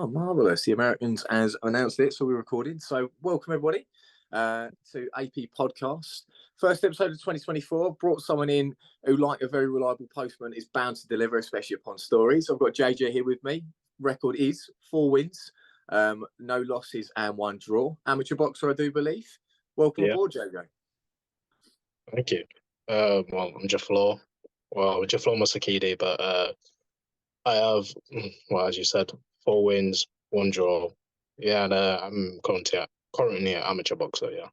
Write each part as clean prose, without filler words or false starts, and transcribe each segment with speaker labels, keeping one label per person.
Speaker 1: Oh, marvellous. The Americans has announced it, so we're recording. So, welcome everybody to AP Podcast. First episode of 2024. Brought someone in who, like a very reliable postman, is bound to deliver, especially upon stories. I've got JJ here with me. Record is 4 wins, no losses, and 1 draw. Amateur boxer, I do believe. Welcome aboard, JJ.
Speaker 2: Thank you. Well, I'm Juflor. Well, Juflor Masakidi, but I have, well, as you said, 4 wins, 1 draw. Yeah, and I'm currently an amateur boxer. Yeah.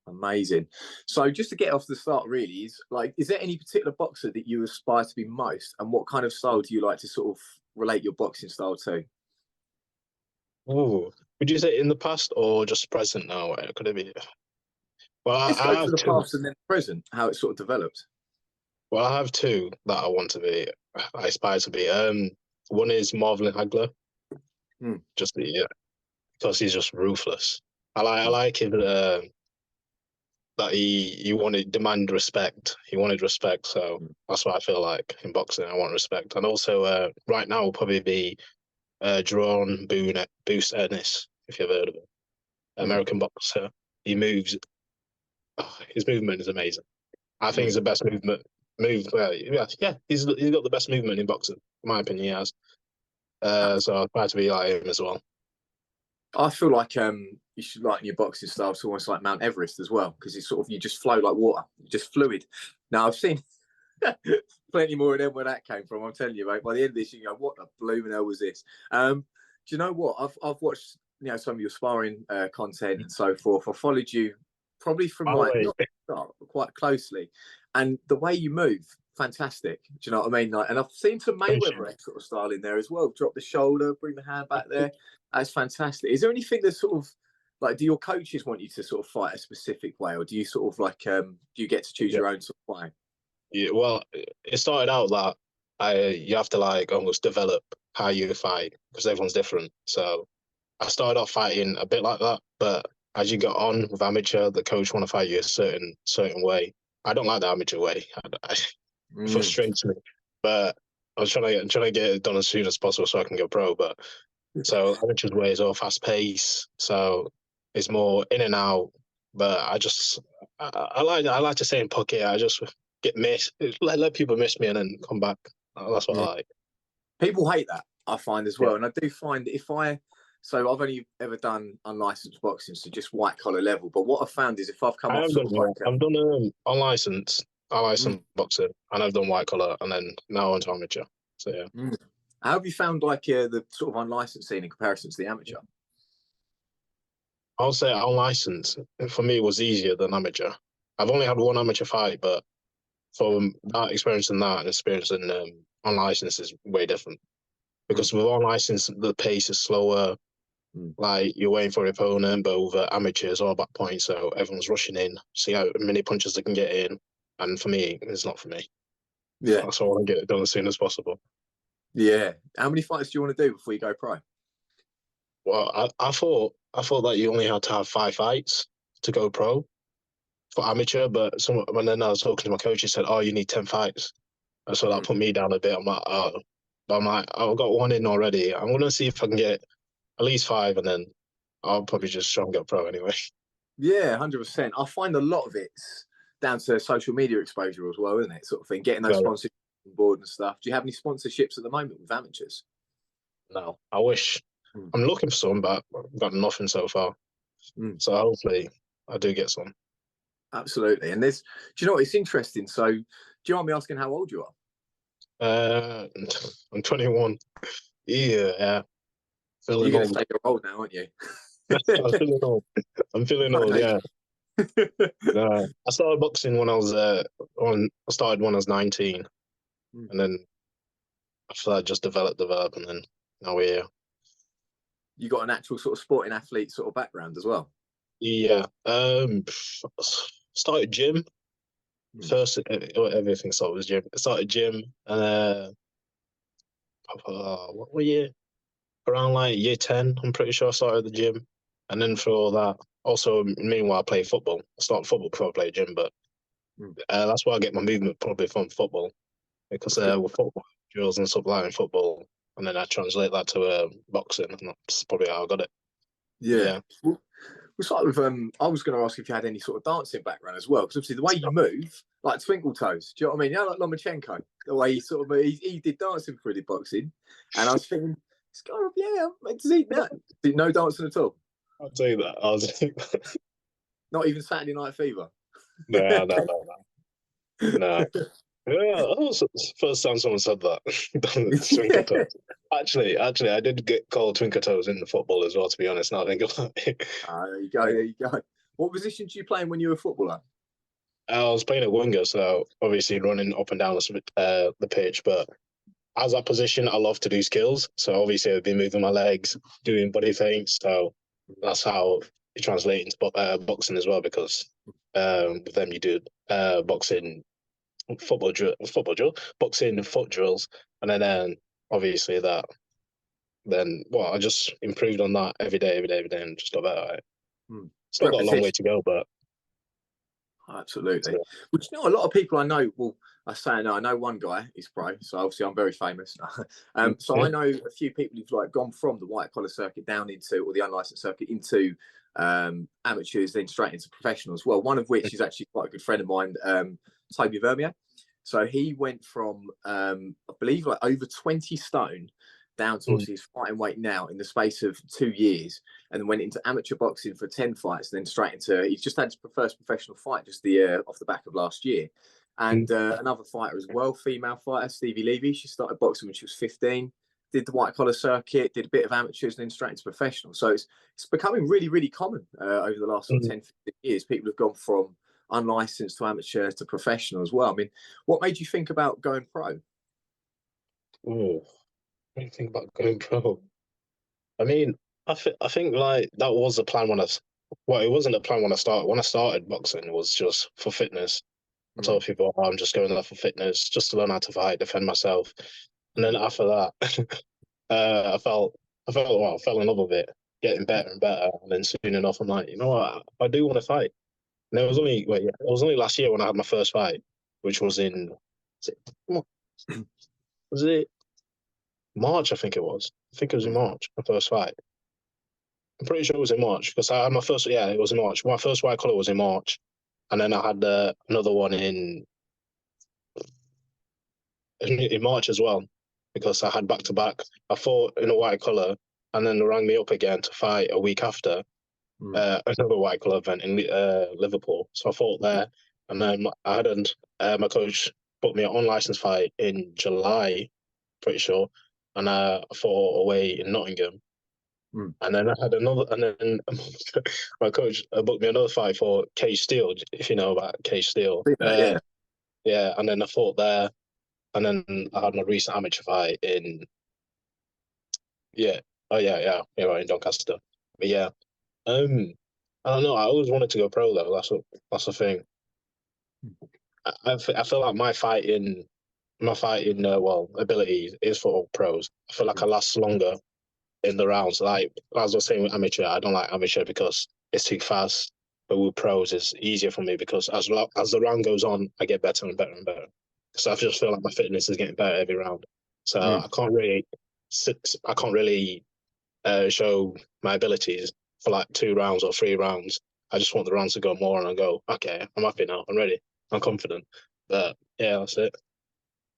Speaker 1: Amazing. So, just to get off the start, really, is there any particular boxer that you aspire to be most, and what kind of style do you like to sort of relate your boxing style to?
Speaker 2: Oh, would you say in the past or just present now? Could it be? Well,
Speaker 1: Let's
Speaker 2: I
Speaker 1: go
Speaker 2: have
Speaker 1: for the
Speaker 2: 2.
Speaker 1: past and then present, how it sort of developed.
Speaker 2: Well, I have 2 that I want to be. I aspire to be. One is Marvin Hagler. Because he's just ruthless. I like him. That he wanted demand respect. He wanted respect, so that's what I feel like in boxing. I want respect, and also right now will probably be Jerome Boost Ennis, if you've heard of him. American boxer. He moves. Oh, his movement is amazing. I think he's the best movement. He's got the best movement in boxing, in my opinion. He has. So I try to be like him as well.
Speaker 1: I feel like you should liken your boxing style to almost like Mount Everest as well, because it's sort of you just flow like water, just fluid. Now I've seen plenty more of them where that came from. I'm telling you, mate. By the end of this, you go, "What the blooming hell was this?" Do you know what? I've watched some of your sparring content and so forth. I followed you probably from quite closely, and the way you move, fantastic. Do you know what I mean? Like, and I've seen some Mayweather sort of style in there as well. Drop the shoulder, bring the hand back there. That's fantastic. Is there anything that sort of like, do your coaches want you to sort of fight a specific way, or do you sort of like, do you get to choose your own sort of way?
Speaker 2: Yeah, well, it started out that you have to like almost develop how you fight because everyone's different. So I started off fighting a bit like that, but as you get on with amateur, the coach want to fight you a certain way. I don't like the amateur way. It frustrates me, but I was trying to get it done as soon as possible so I can go pro. But so amateur's way is all fast pace, so it's more in and out. But I like to stay in pocket. I just get missed. Let people miss me and then come back. That's what I like.
Speaker 1: People hate that, I find as well, and I do find so I've only ever done unlicensed boxing, so just white collar level. But what I've found is if I've come off
Speaker 2: I've done unlicensed boxing, and I've done white collar, and then now onto amateur. So yeah.
Speaker 1: How have you found like the sort of unlicensed scene in comparison to the amateur?
Speaker 2: I'll say unlicensed for me was easier than amateur. I've only had 1 amateur fight, but from that experience and that experience in unlicensed is way different. Because with unlicensed, the pace is slower. Like you're waiting for your opponent, but with amateur, it's all about points, so everyone's rushing in, see how many punches they can get in. And for me, it's not for me.
Speaker 1: Yeah,
Speaker 2: that's all I want to get it done as soon as possible.
Speaker 1: Yeah. How many fights do you want to do before you go pro?
Speaker 2: Well, I thought that you only had to have 5 fights to go pro for amateur, but when then I was talking to my coach, he said, "Oh, you need 10 fights," and so that put me down a bit. I'm like, "Oh," but I'm like, "I've got 1 in already. I'm gonna see if I can get at least 5, and then I'll probably just try and get pro anyway."
Speaker 1: Yeah, 100%. I find a lot of it's down to social media exposure as well, isn't it? Sort of thing, getting those sponsorships on board and stuff. Do you have any sponsorships at the moment with amateurs?
Speaker 2: No, I wish. I'm looking for some, but I've got nothing so far. So hopefully I do get some.
Speaker 1: Absolutely. And do you know what? It's interesting. So, do you mind me asking how old you
Speaker 2: are? I'm 21. Yeah.
Speaker 1: You're going to say you're old now, aren't you?
Speaker 2: I'm feeling old. Yeah. I started boxing when I was I started when I was 19, and then after that, just developed, and then now we're here.
Speaker 1: You got an actual sort of sporting athlete sort of background as well.
Speaker 2: Yeah. Started gym. First, everything started was gym. I started gym, and what year? Around like year 10, I'm pretty sure I started the gym, and then for all that, also meanwhile I play football. I started football before I played gym, but that's where I get my movement probably from football, because with football drills and stuff like in football, and then I translate that to boxing, and that's probably how I got it.
Speaker 1: Yeah. Well, sort of, I was going to ask if you had any sort of dancing background as well, because obviously the way you move, like Twinkle Toes, do you know what I mean? You know, like Lomachenko, the way he sort of he did dancing before he did boxing, and I was thinking, it's kind of does he no dancing at all?
Speaker 2: I'll tell you that. I'll tell you that.
Speaker 1: Not even Saturday Night Fever.
Speaker 2: No, no, no, no. No. Yeah, that was the first time someone said that. Twinkle Toes. Actually, I did get called Twinkle Toes in the football as well, to be honest, now I think about it.
Speaker 1: There you go, there you go. What position do you play when you were a footballer?
Speaker 2: I was playing a winger, so obviously running up and down the pitch, but as that position, I love to do skills. So obviously I've been moving my legs, doing body feints, so that's how it translates into boxing as well, because with them you do boxing football drill, boxing foot drills, and then obviously I just improved on that every day, and just got better at it. Still got a long way to go, but
Speaker 1: absolutely. Which a lot of people I know. Well, I know one guy. He's pro, so obviously I'm very famous. So I know a few people who've like gone from the white collar circuit down into, or the unlicensed circuit, into amateurs, then straight into professional as well. One of which is actually quite a good friend of mine, Toby Vermier. So he went from, I believe, like over 20 stone down to obviously his fighting weight now in the space of 2 years, and then went into amateur boxing for 10 fights, and then straight into, he's just had his first professional fight just off the back of last year. And another fighter as well, female fighter, Stevie Levy. She started boxing when she was 15, did the white collar circuit, did a bit of amateurs, and then straight into professional. So it's becoming really, really common over the last sort of 10, 15 years. People have gone from unlicensed to amateur to professional as well. I mean, what made you think about going pro?
Speaker 2: what do you think about going pro? I mean, I think like that was the plan it wasn't a plan when I started. When I started boxing, it was just for fitness. I told people, I'm just going there for fitness, just to learn how to fight, defend myself. And then after that, I fell in love with it, getting better and better. And then soon enough, I'm like, you know what, I do want to fight. And it was only last year when I had my first fight, which was was it March? I think it was. I think it was in March, my first fight. I'm pretty sure it was in March because I had my first. Yeah, it was in March. My first white collar was in March, and then I had another one in March as well, because I had back to back. I fought in a white collar, and then they rang me up again to fight a week after another white collar event in Liverpool. So I fought there, and then I hadn't. My coach put me an unlicensed fight in July, pretty sure, and I fought away in Nottingham. And then I had another, and then my coach booked me another fight for Cage Steel, if you know about Cage Steel. Yeah, and then I fought there, and then I had my recent amateur fight in, right, in Doncaster. But yeah, I don't know. I always wanted to go pro though. That's the thing. I feel like my fighting ability is for all pros. I feel like I last longer in the rounds. Like as I was saying with amateur, I don't like amateur because it's too fast. But with pros, it's easier for me because as the round goes on, I get better and better and better. So I just feel like my fitness is getting better every round. So I can't really show my abilities for like 2 rounds or 3 rounds. I just want the rounds to go more, and I go, okay, I'm happy now. I'm ready. I'm confident. But yeah, that's it.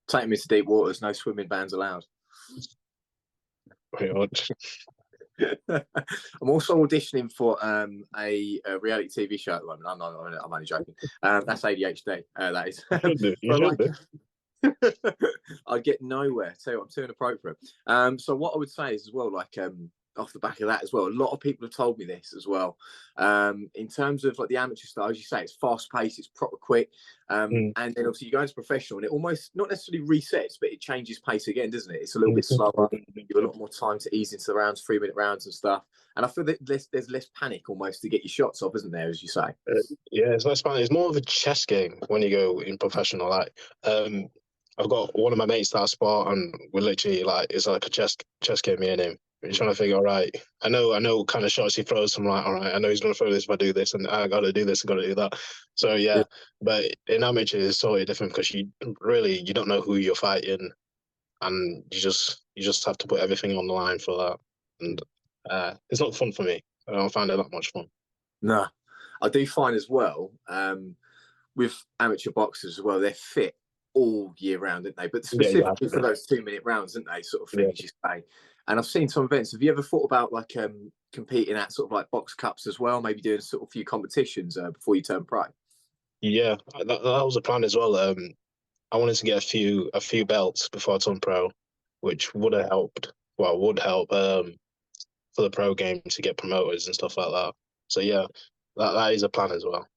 Speaker 1: Take me to deep waters. No swimming bans allowed.
Speaker 2: Pretty much.
Speaker 1: I'm also auditioning for a reality TV show at the moment. I'm only joking. That's ADHD. That is. I'd get nowhere. So I'm too inappropriate. So what I would say is as well, like off the back of that as well, a lot of people have told me this as well. In terms of like the amateur style, as you say, it's fast paced, it's proper quick, and then obviously you go into professional, and it almost not necessarily resets, but it changes pace again, doesn't it? It's a little bit slower. You have a lot more time to ease into the rounds, 3-minute rounds and stuff. And I feel that there's less panic almost to get your shots off, isn't there? As you say.
Speaker 2: Yeah, it's less panic. It's more of a chess game when you go in professional. Like, I've got one of my mates that I spar, and we're literally like, it's like a chess game, me and him. We're trying to figure, all right, I know kind of shots he throws. So I'm like, all right, I know he's going to throw this if I do this, and I got to do this, I got to do that. So yeah, but in amateur it's totally different because you don't know who you're fighting. and you just have to put everything on the line for that, and it's not fun for me. I don't find it that much fun.
Speaker 1: No, I do find as well with amateur boxers as well, they're fit all year round, aren't they? But
Speaker 2: Yeah, you have
Speaker 1: specifically
Speaker 2: to
Speaker 1: for
Speaker 2: be.
Speaker 1: those 2 minute rounds, aren't they? Sort of thing,
Speaker 2: Yeah,
Speaker 1: as you say. And I've seen some events. Have you ever thought about like competing at sort of like box cups as well? Maybe doing sort of a few competitions before you turn pro.
Speaker 2: yeah, that was a plan as well. I wanted to get a few belts before I turned pro, which would have helped. Well, would help for the pro game to get promoters and stuff like that. So yeah, that is a plan as well.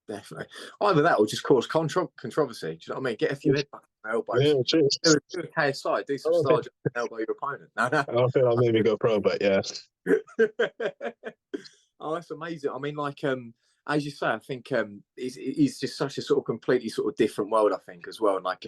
Speaker 1: Definitely. Either that or just cause controversy. Do you know what I mean? Get a few headbutts and elbows.
Speaker 2: Yeah, cheers.
Speaker 1: Do a KSI, do
Speaker 2: I
Speaker 1: some
Speaker 2: don't
Speaker 1: star
Speaker 2: think
Speaker 1: jump and elbow your opponent. No, no.
Speaker 2: I don't think I'll maybe go pro, but yeah.
Speaker 1: Oh, that's amazing. I mean, like, as you say, I think it's just such a sort of completely sort of different world, I think, as well. And like,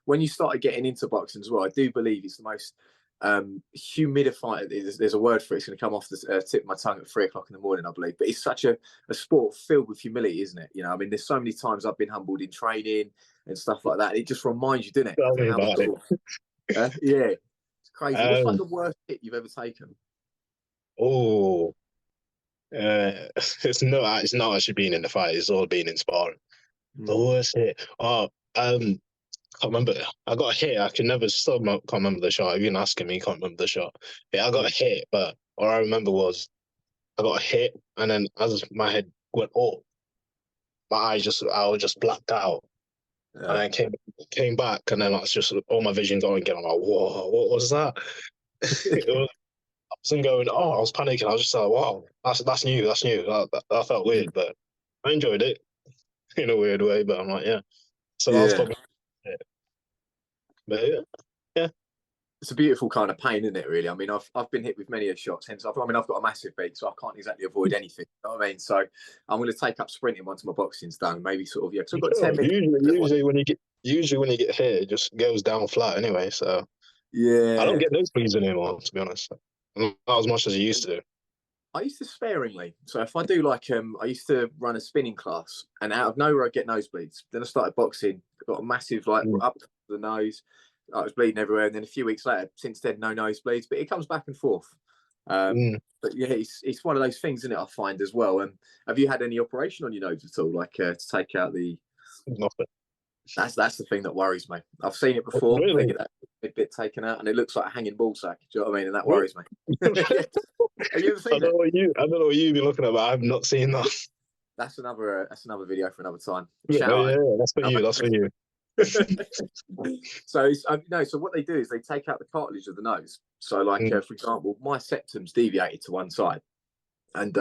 Speaker 1: when you started getting into boxing as well, I do believe it's the most humidified. There's a word for it. It's going to come off the tip of my tongue at 3 o'clock in the morning, I believe. But it's such a sport filled with humility, isn't it? You know, I mean, there's so many times I've been humbled in training and stuff like that. It just reminds you, doesn't it,
Speaker 2: Tell
Speaker 1: of
Speaker 2: me
Speaker 1: how
Speaker 2: about it.
Speaker 1: sort of, yeah, it's crazy. What's like
Speaker 2: Um,
Speaker 1: the worst hit you've ever taken?
Speaker 2: oh, it's not actually being in the fight. It's all being in sparring. The
Speaker 1: Mm.
Speaker 2: worst hit. Oh, can't remember. I got hit. I can never still can't remember the shot. Even asking me, can't remember the shot. Yeah, I got hit, but all I remember was I got hit, and then as my head went up, I was just blacked out, and
Speaker 1: Yeah.
Speaker 2: then came back, and then that's just all my vision going again. I'm like, whoa, what was that? It was, I wasn't going. Oh, I was panicking. I was just like, wow, that's new. That's new. That felt weird, but I enjoyed it in a weird way. But I'm like, yeah. So that was
Speaker 1: Yeah.
Speaker 2: probably it. But yeah, yeah.
Speaker 1: It's a beautiful kind of pain, isn't it? Really. I mean, I've been hit with many a shots. Hence, I've got a massive beak, so I can't exactly avoid anything. You know what I mean? So I'm going to take up sprinting once my boxing's done. Maybe sort of, yeah, because I've got
Speaker 2: Sure.
Speaker 1: 10 minutes.
Speaker 2: Usually when you get hit, it just goes down flat anyway. So I don't
Speaker 1: Yeah.
Speaker 2: get nosebleeds anymore, to be honest. Not as much as I used to.
Speaker 1: I used to sparingly. So if I do like, I used to run a spinning class, and out of nowhere I get nosebleeds. Then I started boxing, got a massive like
Speaker 2: Mm.
Speaker 1: up the nose. I was bleeding everywhere, and then a few weeks later, since then, no nosebleeds. But it comes back and forth.
Speaker 2: Mm,
Speaker 1: But yeah, it's one of those things, isn't it? I find as well. And have you had any operation on your nose at all, like to take out the?
Speaker 2: nothing.
Speaker 1: That's the thing that worries me. I've seen it before. They
Speaker 2: Really?
Speaker 1: get that bit taken out, and it looks like a hanging ball sack. Do you know what I mean? And that
Speaker 2: Really?
Speaker 1: worries me. Yeah. Have you ever seen it?
Speaker 2: I don't know what you've been looking at, but I've not seen that.
Speaker 1: That's another video for another time.
Speaker 2: Yeah,
Speaker 1: Shout out.
Speaker 2: yeah, that's for you. That's for you.
Speaker 1: So no. So what they do is they take out the cartilage of the nose. So like
Speaker 2: Mm,
Speaker 1: for example, my septum's deviated to one side, and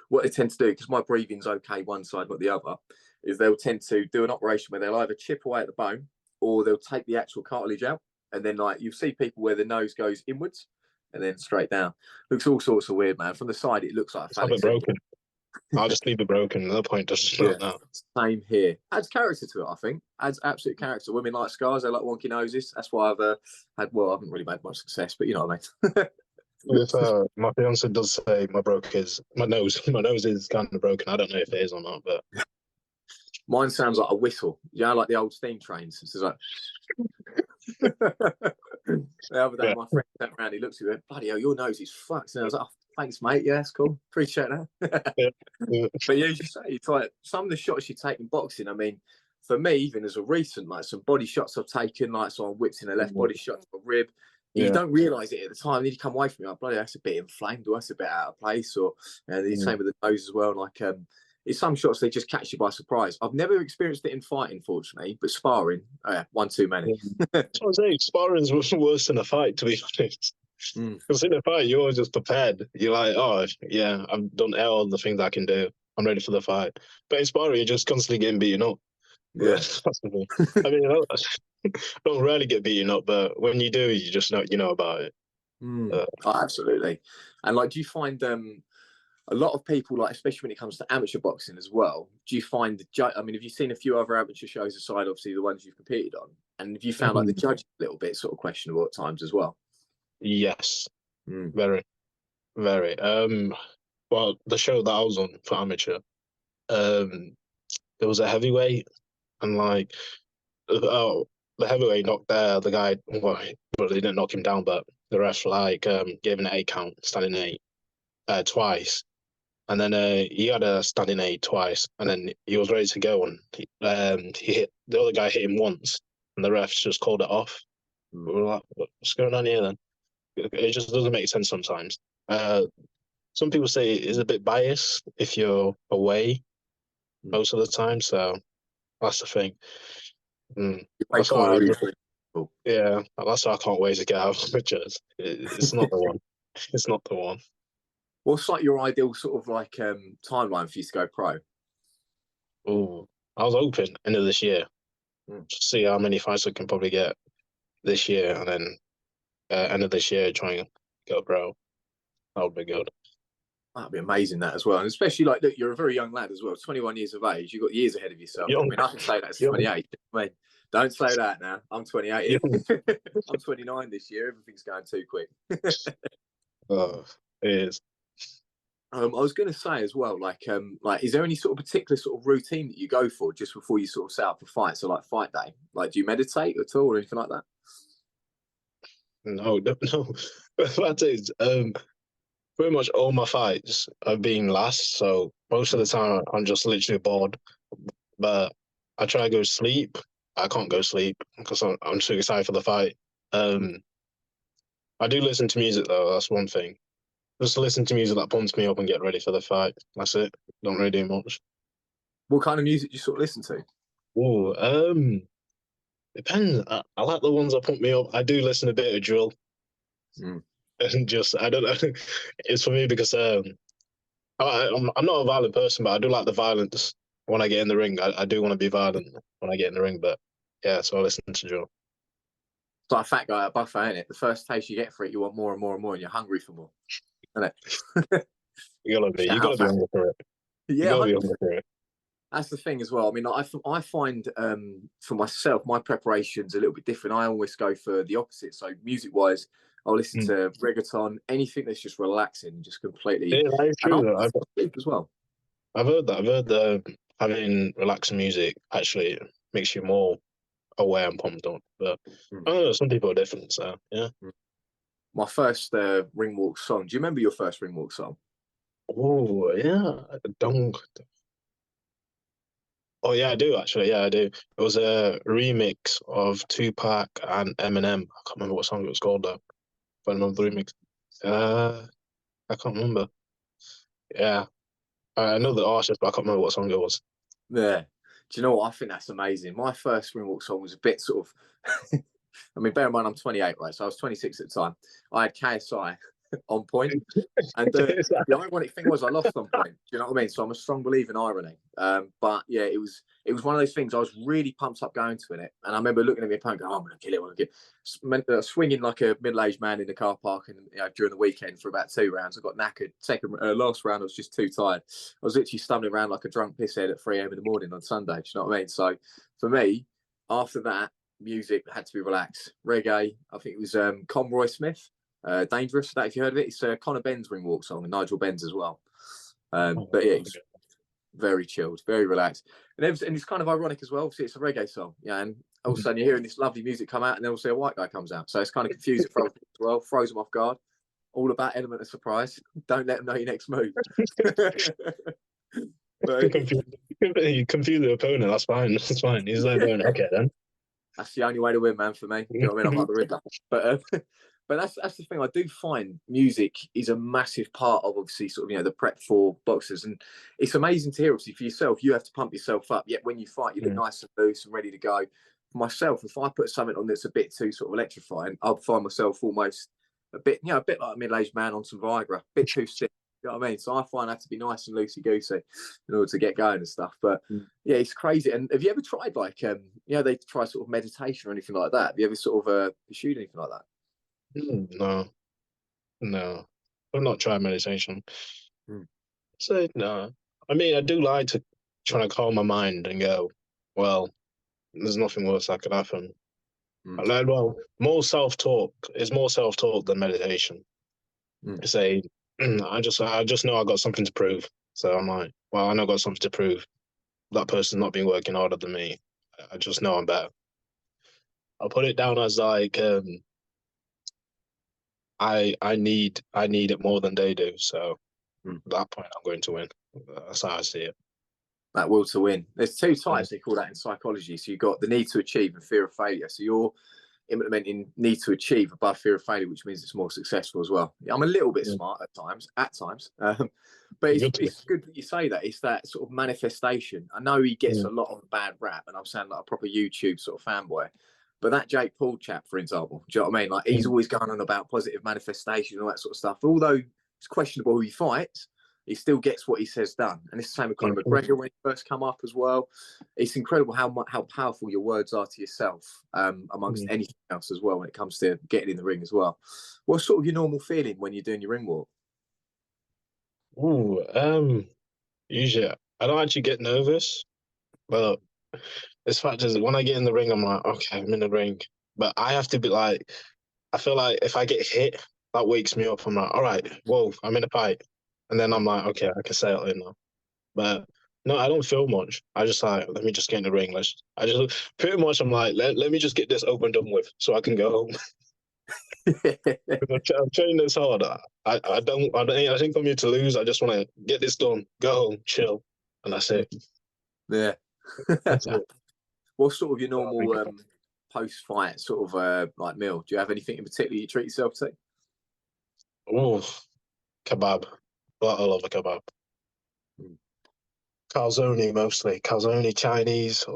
Speaker 1: what they tend to do, because my breathing's okay one side but the other, is they'll tend to do an operation where they'll either chip away at the bone or they'll take the actual cartilage out, and then like you see people where the nose goes inwards and then straight down. Looks all sorts of weird, man. From the side, it looks like a
Speaker 2: just have
Speaker 1: phallic
Speaker 2: it
Speaker 1: symbol.
Speaker 2: broken. I'll just leave it broken. No point just
Speaker 1: Yeah,
Speaker 2: not now.
Speaker 1: same here. Adds character to it, I think. Adds absolute character. Women like scars. They like wonky noses. That's why I've had. Well, I haven't really made much success, but you know what I mean.
Speaker 2: If my fiance does say my nose is kind of broken. I don't know if it is or not, but
Speaker 1: Mine sounds like a whistle. Yeah, like the old steam trains. It's just like. The other day,
Speaker 2: yeah,
Speaker 1: my friend sat around. He looks at me, went, "Bloody hell, your nose is fucked." And I was like, oh, "Thanks, mate. Yeah, that's cool. Appreciate that."
Speaker 2: yeah, yeah.
Speaker 1: But yeah, as you say, it's like some of the shots you take in boxing. I mean, for me, even as a recent, like some body shots I've taken, like so I whipped in a left body shot to a rib. You
Speaker 2: Yeah.
Speaker 1: don't realise it at the time. Then you come away from it, like, bloody, that's a bit inflamed, or that's a bit out of place, or the same with the nose as well. Like, it's some shots they just catch you by surprise. I've never experienced it in fighting, fortunately, but sparring, oh yeah, one too many.
Speaker 2: That's what I'm saying. Sparring's worse than a fight, to be honest. Because in a fight, you're just prepared. You're like, oh, yeah, I've done all the things I can do. I'm ready for the fight. But in sparring, you're just constantly getting beaten up.
Speaker 1: Yeah.
Speaker 2: That's the thing. I mean, I don't rarely get beaten up, but when you do, you just know about it.
Speaker 1: Oh, absolutely. And like, do you find a lot of people, like especially when it comes to amateur boxing as well, do you find the judge? I mean, have you seen a few other amateur shows aside, obviously the ones you've competed on, and have you found like the judge a little bit sort of questionable at times as well?
Speaker 2: Yes,
Speaker 1: Mm.
Speaker 2: very, very. Well, the show that I was on for amateur, there was a heavyweight, and like, oh, the heavyweight knocked the guy. Well, they didn't knock him down, but the ref like gave him an 8 count, standing 8, twice, and then he had a standing 8 twice, and then he was ready to go, and he hit the other guy, hit him once, and the refs just called it off. We were like, what's going on here then? It just doesn't make sense sometimes. Some people say it's a bit biased if you're away most of the time, so that's the thing. That's why yeah, that's why I can't wait to get out of pictures. It's not the one. It's not the one.
Speaker 1: What's like your ideal sort of like timeline for you to go pro?
Speaker 2: Oh, I was hoping end of this year. Just see how many fights I can probably get this year, and then end of this year try and go pro. That would be good.
Speaker 1: That'd be amazing, that as well. And especially like, look, you're a very young lad as well, 21 years of age. You've got years ahead of yourself.
Speaker 2: Young.
Speaker 1: I mean, I can say that as 28. I mean, don't say that now. I'm 28. I'm 29 this year. Everything's going too quick.
Speaker 2: Oh, it is.
Speaker 1: I was going to say as well, like, is there any sort of particular sort of routine that you go for just before you sort of set up a fight? So, like, fight day, like, do you meditate at all or anything like that?
Speaker 2: No. That is, pretty much all my fights have been last, so most of the time I'm just literally bored. But I try to go to sleep. I can't go to sleep because I'm too excited for the fight. I do listen to music though. That's one thing. Just listen to music that pumps me up and get ready for the fight. That's it. Don't really do much.
Speaker 1: What kind of music do you sort of listen to?
Speaker 2: Oh, depends. I like the ones that pump me up. I do listen a bit of drill. And just I don't know. It's for me because I'm not a violent person, but I do like the violence when I get in the ring. I do want to be violent when I get in the ring, but yeah, so I listen to drill.
Speaker 1: It's like a fat guy at a buffet, isn't it? The first taste you get for it, you want more and more and more, and you're hungry for more, isn't it?
Speaker 2: You gotta be hungry for it.
Speaker 1: Yeah,
Speaker 2: you gotta be hungry for it.
Speaker 1: That's the thing as well. I mean, I find for myself, my preparation's a little bit different. I always go for the opposite. So music-wise, I'll listen to reggaeton, anything that's just relaxing, just completely.
Speaker 2: Yeah, that is true.
Speaker 1: I've sleep as well.
Speaker 2: I've heard that. I've heard having relaxing music actually makes you more aware and pumped up. But I don't know, some people are different. So yeah.
Speaker 1: My first ring walk song. Do you remember your first ring walk song?
Speaker 2: Oh yeah, don't. Oh yeah, I do actually. Yeah, I do. It was a remix of Tupac and Eminem. I can't remember what song it was called though. But I remember the remix. I can't remember. Yeah, I know the artist, but I can't remember what song it was.
Speaker 1: Yeah. Do you know what? I think that's amazing. My first ring walk song was a bit sort of. I mean, bear in mind I'm 28, right? So I was 26 at the time. I had KSI on point. And the ironic thing was I lost on point. Do you know what I mean? So I'm a strong believer in irony. But yeah, it was one of those things I was really pumped up going to it. And I remember looking at my opponent going, oh, I'm going to kill it. I'm going to kill it. Swinging like a middle-aged man in the car park and during the weekend for about 2 rounds. I got knackered. Last round, I was just too tired. I was literally stumbling around like a drunk pisshead at 3 a.m. in the morning on Sunday. Do you know what I mean? So for me, after that, music had to be relaxed. Reggae, I think it was Conroy Smith. Dangerous. That if you heard of it, it's Conor Ben's ring walk song and Nigel Ben's as well. But yeah, it's very chilled, very relaxed, and it's kind of ironic as well. Obviously, it's a reggae song, yeah, and all of a sudden you're hearing this lovely music come out, and then also a white guy comes out, so it's kind of confusing for as well, throws them off guard. All about element of surprise. Don't let them know your next move.
Speaker 2: But you confuse the opponent. That's fine. That's fine. He's like, okay then.
Speaker 1: That's the only way to win, man. For me, you know what I mean. I'm like the Riddler, but that's the thing. I do find music is a massive part of obviously sort of the prep for boxers, and it's amazing to hear. Obviously for yourself, you have to pump yourself up. Yet when you fight, you look nice and loose and ready to go. For myself, if I put something on that's a bit too sort of electrifying, I'll find myself almost a bit like a middle-aged man on some Viagra, a bit too stiff. You know what I mean? So I find I have to be nice and loosey-goosey in order to get going and stuff. But yeah, it's crazy. And have you ever tried like they try sort of meditation or anything like that? Have you ever sort of pursued anything like that?
Speaker 2: No, I've not tried meditation. So no, I mean I do like to try to calm my mind and go, well, there's nothing worse that could happen. Like, well, more self-talk is more self-talk than meditation. Say, I just know I got something to prove. So I'm like, well, I know I got something to prove. That person's not been working harder than me. I just know I'm better. I'll put it down as like I need it more than they do. So
Speaker 1: Mm.
Speaker 2: at that point, I'm going to win. That's how I see it.
Speaker 1: That will to win. There's two types, they call that in psychology. So you've got the need to achieve and fear of failure. So you're implementing need to achieve above fear of failure, which means it's more successful as well. I'm a little bit smart at times, but it's good that you say that. It's that sort of manifestation. I know he gets a lot of bad rap, and I'm saying like a proper YouTube sort of fanboy. But that Jake Paul chap, for example, do you know what I mean? Like he's always going on about positive manifestation and all that sort of stuff. Although it's questionable who he fights, he still gets what he says done. And it's the same with Conor McGregor when he first come up as well. It's incredible how powerful your words are to yourself, amongst anything else as well when it comes to getting in the ring as well. What's sort of your normal feeling when you're doing your ring walk?
Speaker 2: Usually I don't actually get nervous, but this fact is when I get in the ring, I'm like, okay, I'm in the ring. But I have to be like, I feel like if I get hit, that wakes me up. I'm like, all right, whoa, I'm in a fight. And then I'm like, okay, I can settle in now. But no, I don't feel much. I just like, let me just get in the ring. I just pretty much, I'm like, let me just get this over and done with so I can go home. I'm training this hard. I think I'm here to lose. I just want to get this done, go home, chill, and that's it.
Speaker 1: Yeah.
Speaker 2: That's it.
Speaker 1: What's sort of your normal post-fight sort of like meal? Do you have anything in particular you treat yourself to?
Speaker 2: Oh, kebab. I love a kebab. Calzone mostly. Calzone, Chinese.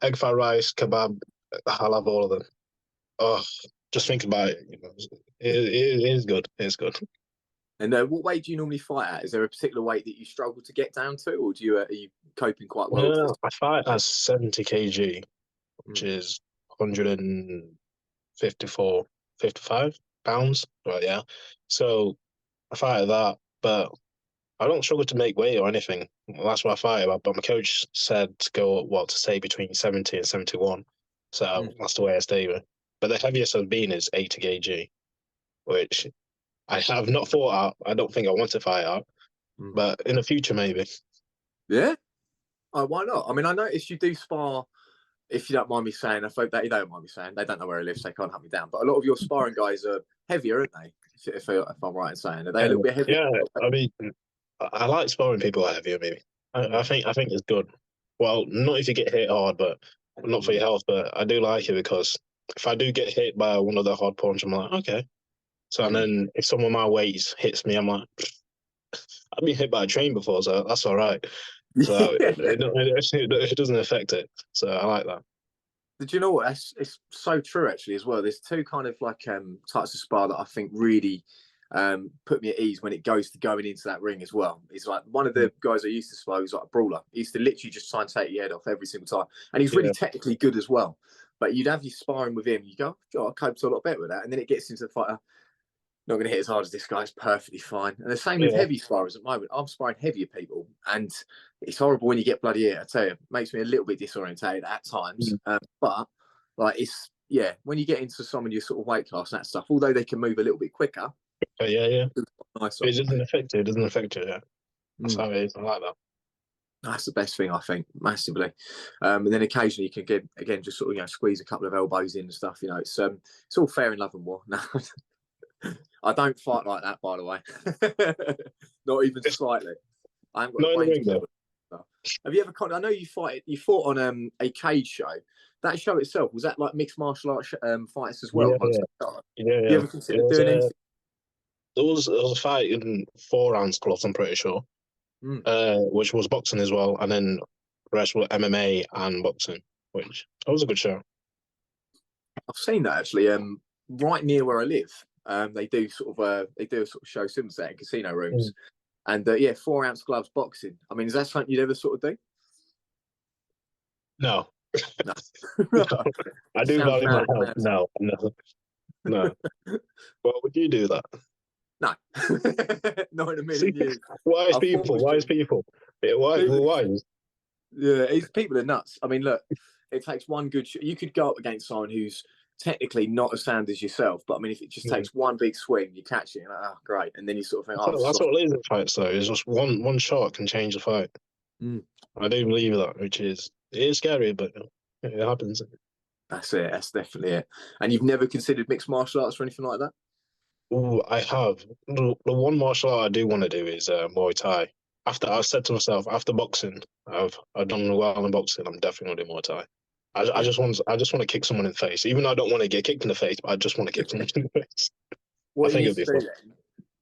Speaker 2: Egg fried rice, kebab. I'll have all of them. Oh, just think about it. You know, it is good. It's good.
Speaker 1: And what weight do you normally fight at? Is there a particular weight that you struggle to get down to, or do you are you coping quite well with this?
Speaker 2: I fight at 70 kg, which is 154, 55 pounds. Right, yeah. So I fight at that, but I don't struggle to make weight or anything. That's what I fight about. But my coach said to go, to stay between 70 and 71. So that's the way I stay with. But the heaviest I've been is 80 kg, which I have not fought out. I don't think I want to fight out. But in the future, maybe.
Speaker 1: Yeah. Oh, why not? I mean, I noticed you do spar. If you don't mind me saying, I hope that you don't mind me saying, they don't know where he lives, so they can't hunt me down. But a lot of your sparring guys are heavier, aren't they? If I'm right in saying, are they a little bit heavier?
Speaker 2: Yeah, I mean, I like sparring people that are heavier. Maybe I think it's good. Well, not if you get hit hard, but not for your health. But I do like it because if I do get hit by one of the hard punch, I'm like, okay. So and then if someone my weight hits me, I'm like, I've been hit by a train before, so that's all right. So it doesn't affect it. So I like that.
Speaker 1: Did you know what? It's so true actually as well. There's two kind of like types of spar that I think really put me at ease when it goes to going into that ring as well. It's like one of the guys I used to spar was like a brawler. He used to literally just try and take your head off every single time, and he's really technically good as well. But you'd have you sparring with him, you go, oh, I coped a lot better with that, and then it gets into the fight. Not going to hit as hard as this guy. It's perfectly fine. And the same with heavy sparers at the moment. I'm sparring heavier people, and it's horrible when you get bloody hit. I tell you, it makes me a little bit disorientated at times. But like when you get into some of your sort of weight class and that stuff, although they can move a little bit quicker.
Speaker 2: Yeah.
Speaker 1: Nice.
Speaker 2: It doesn't affect you. It doesn't affect you. Yeah, that's how it is. I like that.
Speaker 1: That's the best thing, I think, massively. And then occasionally you can get again just sort of squeeze a couple of elbows in and stuff. It's all fair in love and war. No. I don't fight like that, by the way. Not even slightly. I haven't got the brains to. Have you ever? I know you fought on a cage show. That show itself, was that like mixed martial arts fights as well?
Speaker 2: Yeah.
Speaker 1: You ever considered doing anything?
Speaker 2: There was a fight in 4-ounce gloves, I'm pretty sure, which was boxing as well, and then the rest were MMA and boxing, which was a good show.
Speaker 1: I've seen that actually. Right near where I live, they do a sort of show similar to that in casino rooms, and 4-ounce gloves boxing. I mean, is that something you'd ever sort of do?
Speaker 2: No. I do value my health. No. Well, would you do that?
Speaker 1: No, not in a million years.
Speaker 2: Wise people. Yeah, why?
Speaker 1: Yeah, people are nuts. I mean, look, it takes one good. You could go up against someone who's technically not as sound as yourself, but I mean, if it just takes one big swing, you catch it, and like, great, and then you sort of think,
Speaker 2: that's what laser fights though. Is just one shot can change the fight. I do believe that, which is scary, but it happens.
Speaker 1: That's it. That's definitely it. And you've never considered mixed martial arts or anything like that?
Speaker 2: Oh, I have. The one martial art I do want to do is Muay Thai. After I've said to myself, after boxing, I've done well in boxing. I'm definitely gonna do Muay Thai.
Speaker 1: Yeah.
Speaker 2: I just want to kick someone in the face, even though I don't want to get kicked in the face, but I just want to kick someone in the face. I
Speaker 1: What you
Speaker 2: think
Speaker 1: need
Speaker 2: it'll
Speaker 1: to
Speaker 2: be
Speaker 1: do
Speaker 2: fun.
Speaker 1: then,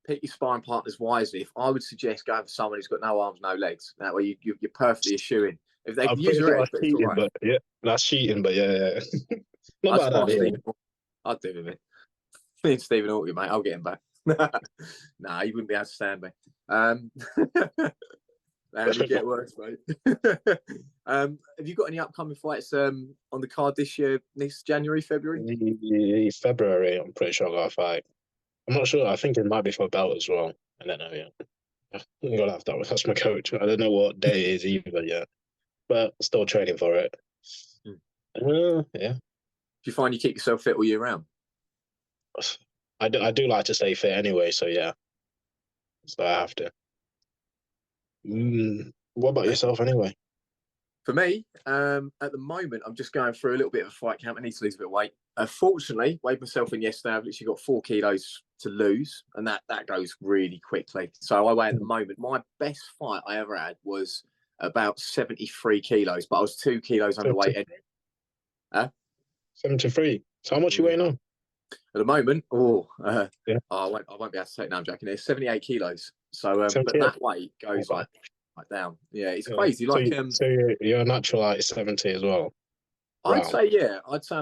Speaker 1: pick your sparring partners wisely. If I would suggest going for someone who's got no arms, no legs, that way you're perfectly eschewing. If they
Speaker 2: I'm
Speaker 1: use
Speaker 2: pretty
Speaker 1: your
Speaker 2: sure
Speaker 1: head,
Speaker 2: that's
Speaker 1: but it's all
Speaker 2: cheating,
Speaker 1: right.
Speaker 2: but yeah, that's cheating, but yeah, yeah. Not
Speaker 1: I'd
Speaker 2: bad
Speaker 1: spar
Speaker 2: idea.
Speaker 1: Stephen. I'd do with it. Me and Stephen Hawking, mate. I'll get him back. Nah, he wouldn't be able to stand me. And you get worse, mate. Have you got any upcoming fights on the card this year, next January, February?
Speaker 2: February, I'm pretty sure I got a fight. I'm not sure. I think it might be for a belt as well. I don't know yet. I'm gonna have that. That's my coach. I don't know what day it is either yet, but still training for it.
Speaker 1: Hmm.
Speaker 2: Yeah.
Speaker 1: Do you find you keep yourself fit all year round?
Speaker 2: I do like to stay fit anyway, so yeah. So I have to. What about yourself anyway?
Speaker 1: For me, at the moment, I'm just going through a little bit of a fight camp. I need to lose a bit of weight. Fortunately, weighed myself in yesterday. I've literally got 4 kilos to lose, and that goes really quickly. So I weigh at the moment. My best fight I ever had was about 73 kilos, but I was 2 kilos underweight.
Speaker 2: 73.
Speaker 1: Huh?
Speaker 2: 73. So how much you
Speaker 1: Mm.
Speaker 2: weighing on?
Speaker 1: At the moment,
Speaker 2: Yeah.
Speaker 1: I won't be able to take. No, I'm joking. It's 78 kilos. So, but
Speaker 2: 78.
Speaker 1: that weight goes
Speaker 2: Okay.
Speaker 1: like down. Yeah, it's
Speaker 2: Yeah.
Speaker 1: crazy.
Speaker 2: So,
Speaker 1: Like,
Speaker 2: so you're natural like 70 as well.
Speaker 1: I'd
Speaker 2: Wow.
Speaker 1: say, yeah, I'd say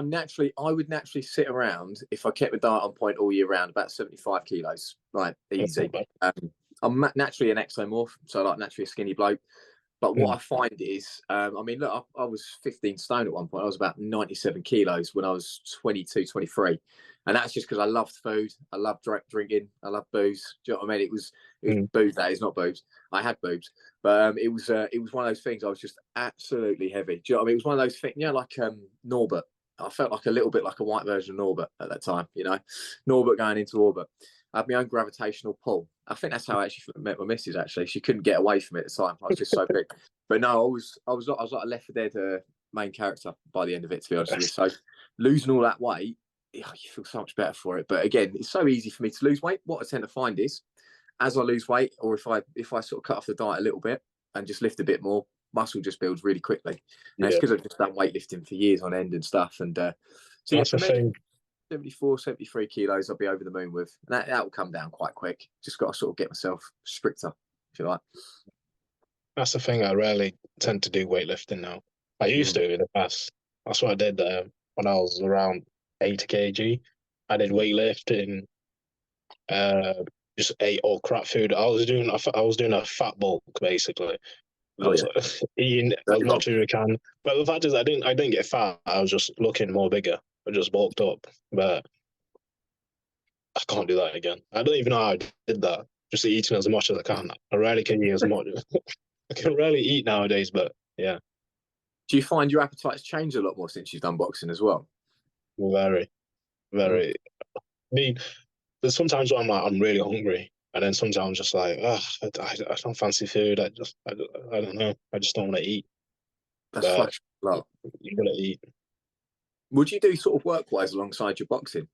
Speaker 1: I would naturally sit around if I kept the diet on point all year round, about 75 kilos, like
Speaker 2: That's not
Speaker 1: easy.
Speaker 2: bad.
Speaker 1: I'm naturally an exomorph, so like naturally a skinny bloke. But what
Speaker 2: Mm.
Speaker 1: I find is, I mean, look, I was 15 stone at one point. I was about 97 kilos when I was 22, 23. And that's just because I loved food. I loved drinking. I loved booze. Do you know what I mean? It was
Speaker 2: Mm.
Speaker 1: booze, that is, not boobs. I had boobs. But it was one of those things. I was just absolutely heavy. Do you know what I mean? It was one of those things, like Norbert. I felt like a little bit like a white version of Norbert at that time, Norbert going into orbit. I had my own gravitational pull. I think that's how I actually met my missus. Actually, she couldn't get away from it at the time. I was just so big. But no, I was like a Left 4 Dead main character by the end of it. To be honest with you, so losing all that weight, you feel so much better for it. But again, it's so easy for me to lose weight. What I tend to find is, as I lose weight, or if I sort of cut off the diet a little bit and just lift a bit more, muscle just builds really quickly. And it's
Speaker 2: Yeah.
Speaker 1: because I've just done weightlifting for years on end and stuff. And so yeah,
Speaker 2: That's
Speaker 1: for
Speaker 2: the
Speaker 1: me,
Speaker 2: thing.
Speaker 1: 74, 73 kilos, I'll be over the moon with. And that will come down quite quick. Just got to sort of get myself stricter, if you like.
Speaker 2: That's the thing. I rarely tend to do weightlifting now. I used to in the past. That's what I did when I was around 80 kg. I did weightlifting, uh, just ate all crap food. I was doing a fat bulk basically. I
Speaker 1: Oh,
Speaker 2: was
Speaker 1: yeah.
Speaker 2: eating as much as I can. But the fact is, I didn't get fat. I was just looking more bigger. I just bulked up. But I can't do that again. I don't even know how I did that. Just eating as much as I can. I rarely can eat as much. I can rarely eat nowadays, but yeah,
Speaker 1: Do you find your appetite's changed a lot more since you've done boxing as well?
Speaker 2: very,
Speaker 1: Mm.
Speaker 2: very. I mean, there's sometimes when I'm really hungry, and then sometimes just like, I don't fancy food. I don't know. I just don't want to eat.
Speaker 1: That's
Speaker 2: But
Speaker 1: frustrating a lot.
Speaker 2: you gotta eat.
Speaker 1: Would you do sort of work-wise alongside your boxing?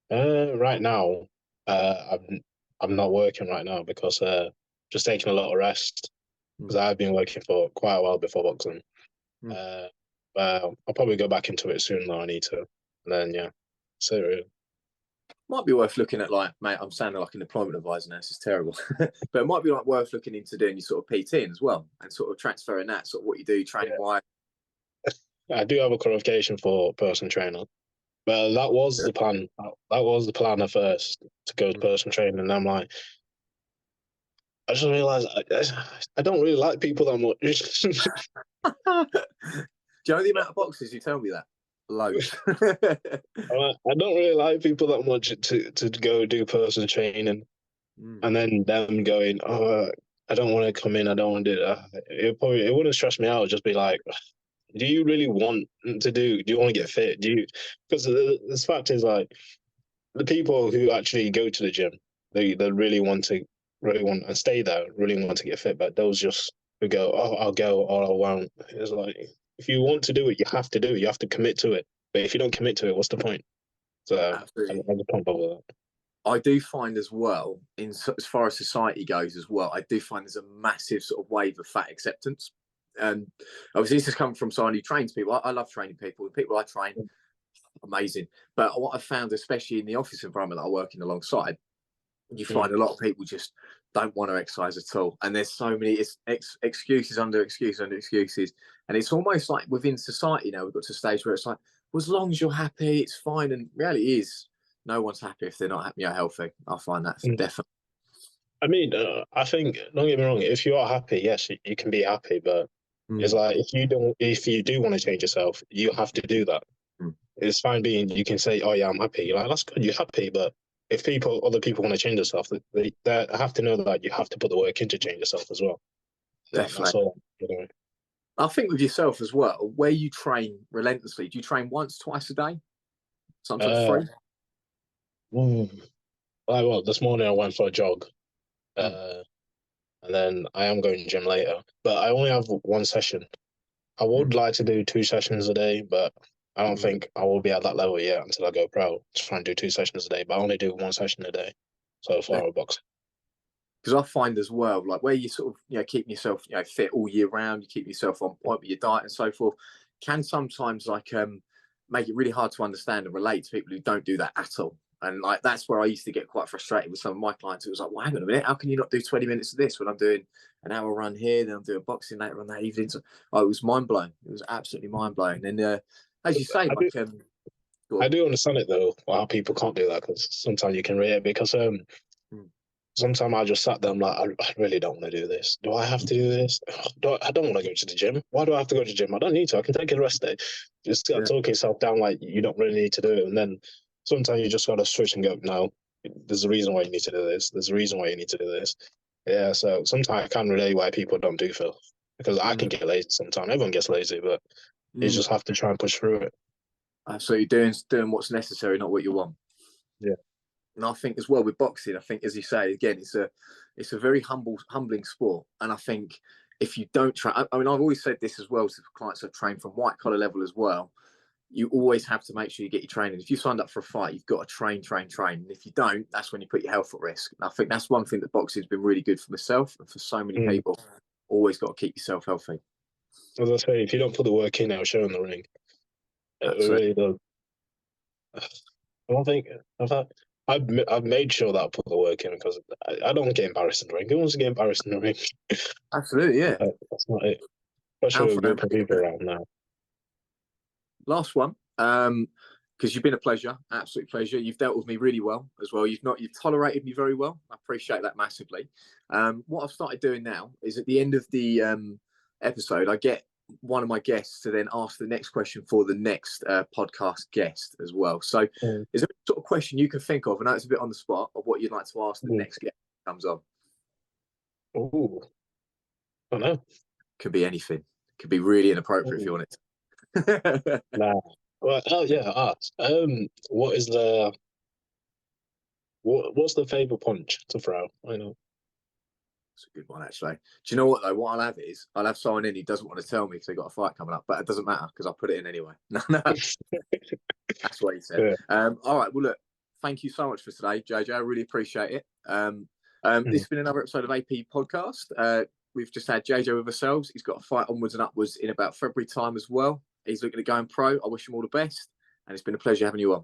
Speaker 2: Right now, I'm not working right now because just taking a lot of rest because
Speaker 1: Mm.
Speaker 2: I've been working for quite a while before boxing.
Speaker 1: Mm.
Speaker 2: Uh, I'll probably go back into it soon though. I need to, and then yeah, so really.
Speaker 1: Might be worth looking at, like, mate, I'm sounding like an employment advisor now. This is terrible. But it might be like worth looking into doing your sort of PT as well and sort of transferring that, sort of what you do training-wise.
Speaker 2: I do have a qualification for personal trainer, but that was
Speaker 1: Yeah.
Speaker 2: the plan. That was the plan at first to go to
Speaker 1: Mm.
Speaker 2: personal training, and I'm like, I just realized I don't really like people that much.
Speaker 1: Do you know the amount of boxes you tell me that? Loads.
Speaker 2: I don't really like people that much to go do personal training,
Speaker 1: Mm.
Speaker 2: and then them going, oh, I don't want to come in. I don't want to do that. It wouldn't stress me out. It'd just be like, do you really want to do? Do you want to get fit? Do you? Because the fact is, like, the people who actually go to the gym, they really want and stay there, really want to get fit. But those just who go, oh, I'll go or I won't. It's like if you want to do it, you have to do it. You have to commit to it. But if you don't commit to it, what's the point? So I
Speaker 1: Absolutely.
Speaker 2: just can't bother with that.
Speaker 1: I do find as well, as far as society goes as well, I do find there's a massive sort of wave of fat acceptance. And obviously, this has come from someone who trains people. I love training people. The people I train, amazing. But what I've found, especially in the office environment that I work in alongside, you find a lot of people just don't want to exercise at all. And there's so many excuses under excuses under excuses. And it's almost like within society now, we've got to a stage where it's like, well, as long as you're happy, it's fine. And reality is, no one's happy if they're not happy, healthy. I find that's definitely.
Speaker 2: I mean, I think, don't get me wrong, if you are happy, yes, you can be happy, but it's like if you do want to change yourself, you have to do that. It's fine being, you can say, oh yeah, I'm happy. You're like, that's good, you're happy, but if other people want to change themselves, they have to know that you have to put the work in to change yourself as well.
Speaker 1: Definitely.
Speaker 2: That's all. You know.
Speaker 1: I think with yourself as well, where you train relentlessly, do you train once, twice a day? Sometimes three?
Speaker 2: Well, this morning I went for a jog. And then I am going to gym later. But I only have one session. I would like to do 2 sessions a day, but I don't think I will be at that level yet until I go pro to try and do 2 sessions a day. But I only do 1 session a day so far at boxing.
Speaker 1: Because I find as well, like where you sort of, keep yourself, fit all year round, you keep yourself on point with your diet and so forth, can sometimes make it really hard to understand and relate to people who don't do that at all. And like that's where I used to get quite frustrated with some of my clients. It was like, well, hang on a minute, how can you not do 20 minutes of this when I'm doing an hour run here, then I'm doing boxing later on that evening? So, it was mind blowing. It was absolutely mind blowing. And as you say,
Speaker 2: I do understand it though, how people can't do that, because sometimes you can read it, because sometimes I just sat there, I'm like, I really don't want to do this. Do I have to do this? I don't want to go to the gym. Why do I have to go to the gym? I don't need to. I can take a rest day. Just talk yourself down like you don't really need to do it. And then sometimes you just got to switch and go, no, there's a reason why you need to do this. There's a reason why you need to do this. Yeah, so sometimes I can relate why people don't do Phil. Because I can get lazy sometimes. Everyone gets lazy, but you just have to try and push through it.
Speaker 1: So you're doing what's necessary, not what you want.
Speaker 2: Yeah.
Speaker 1: And I think as well with boxing, I think, as you say, again, it's a very humbling sport. And I think if you don't try, I mean, I've always said this as well to clients I've trained from white collar level as well. You always have to make sure you get your training. If you signed up for a fight, you've got to train. And if you don't, that's when you put your health at risk. And I think that's one thing that boxing has been really good for myself and for so many people. Always got to keep yourself healthy.
Speaker 2: As I say, if you don't put the work in, it'll show in the ring. It really does. I don't think I've made sure that I put the work in, because I don't get embarrassed in the ring. Who wants to get embarrassed in the ring?
Speaker 1: Absolutely, yeah.
Speaker 2: That's not it. Especially with a group of people around now.
Speaker 1: Last one, because you've been a pleasure, absolute pleasure. You've dealt with me really well as well. You've tolerated me very well. I appreciate that massively. What I've started doing now is at the end of the episode, I get one of my guests to then ask the next question for the next podcast guest as well. So is there a sort of question you can think of? I know it's a bit on the spot, of what you'd like to ask the next guest that comes on.
Speaker 2: Oh, I don't know.
Speaker 1: Could be anything. Could be really inappropriate if you want it to.
Speaker 2: Nah. Well, ask. What's the favourite punch to throw? I know.
Speaker 1: It's a good one, actually. Do you know what, though? What I'll have is, I'll have someone in who doesn't want to tell me because they've got a fight coming up, but it doesn't matter because I'll put it in anyway. No. That's what he said. Yeah. All right. Well, look, thank you so much for today, JJ. I really appreciate it. This has been another episode of AP Podcast. We've just had JJ with ourselves. He's got a fight onwards and upwards in about February time as well. He's looking at going pro. I wish him all the best. And it's been a pleasure having you on.